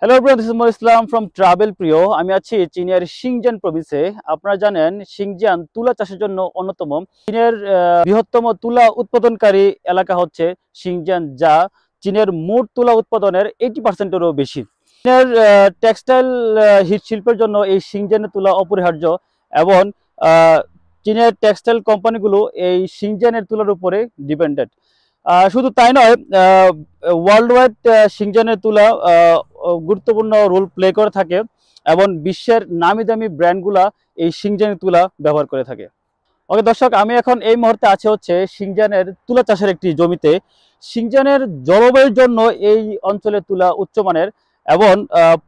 Hello everyone, this is Mo Islam from travel Priyo. আমি আছি চীনের শিংজিয়ান প্রভিন্সে। আপনারা জানেন শিংজিয়ান তুলা চাষের জন্য অন্যতম। চীনের বৃহত্তম তুলা উৎপাদনকারী এলাকা হচ্ছে শিংজিয়ান, যা চীনের মোট তুলা উৎপাদনের 80%-এরও বেশি। চীনের টেক্সটাইল হিট শিল্পের জন্য এই শিংজিয়ানের তুলা অপরিহার্য এবং আহ, চীনের টেক্সটাইল কোম্পানিগুলো এই শিংজিয়ানের তুলার উপরে ডিপেন্ডেন্ট। শুধু তাই নয়, ওয়ার্ল্ড ওয়াইড শিংজিয়ানের তুলা গুরুত্বপূর্ণ রোল প্লে করে থাকে এবং বিশ্বের নামি দামি ব্র্যান্ডগুলা এই শিংজিয়ানের তুলা ব্যবহার করে থাকে। ওকে দর্শক, আমি এখন এই মুহূর্তে আছে হচ্ছে শিংজিয়ানের তুলা চাষের একটি জমিতে। শিংজিয়ানের জলবায়ুর জন্য এই অঞ্চলের তুলা উচ্চমানের এবং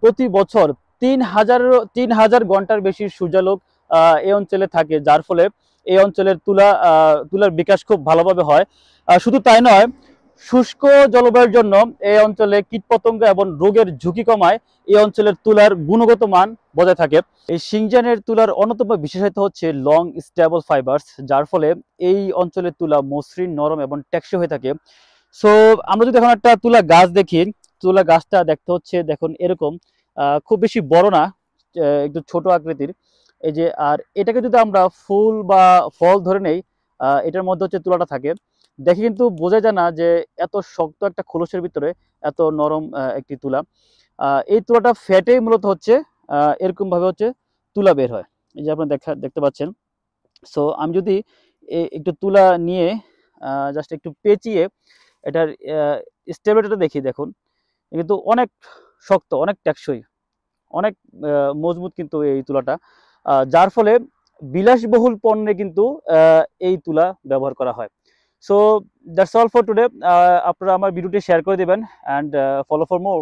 প্রতি বছর ৩,০০০ ঘন্টার বেশি সূর্যালোক এই অঞ্চলে থাকে, যার ফলে এই অঞ্চলের তুলার বিকাশ খুব ভালোভাবে হয়। শুধু তাই নয়, শুষ্ক জলবায়ুর জন্য এই অঞ্চলে কীটপতঙ্গ এবং রোগের ঝুঁকি কমায় এই অঞ্চলের তুলার গুণগত মান বজায় থাকে। এই শিংজিয়ানের তুলার অন্যতম বিশেষত্ব হচ্ছে লং স্টেবল ফাইবার্স, যার ফলে এই অঞ্চলের তুলা মসৃণ, নরম এবং টেকসই হয়ে থাকে। সো আমরা যদি এখন একটা তুলা গাছ দেখি, তুলা গাছটা দেখতে হচ্ছে দেখুন এরকম, খুব বেশি বড় না, একটু ছোট আকৃতির। এই যে, আর এটাকে যদি আমরা ফুল বা ফল ধরে নেই, এটার মধ্যে হচ্ছে তুলাটা থাকে। দেখে কিন্তু বোঝা যায় না যে এত শক্ত একটা খোলসের ভিতরে এত নরম একটি তুলা। এই তুলাটা ফেটেই মূলত হচ্ছে এরকম ভাবে হচ্ছে তুলা বের হয়। এই যে আপনি দেখতে পাচ্ছেন। সো আমি যদি একটু তুলা নিয়ে জাস্ট একটু পেঁচিয়ে এটার স্টেবিলিটিটা দেখি, দেখুন কিন্তু অনেক শক্ত, অনেক টেকসই, অনেক মজবুত কিন্তু এই তুলাটা, যার ফলে বিলাসবহুল পণ্যে কিন্তু এই তুলা ব্যবহার করা হয়। So that's all for today. আপনারা আমার ভিডিওটি শেয়ার করে দিবেন অ্যান্ড ফলো ফর মোর।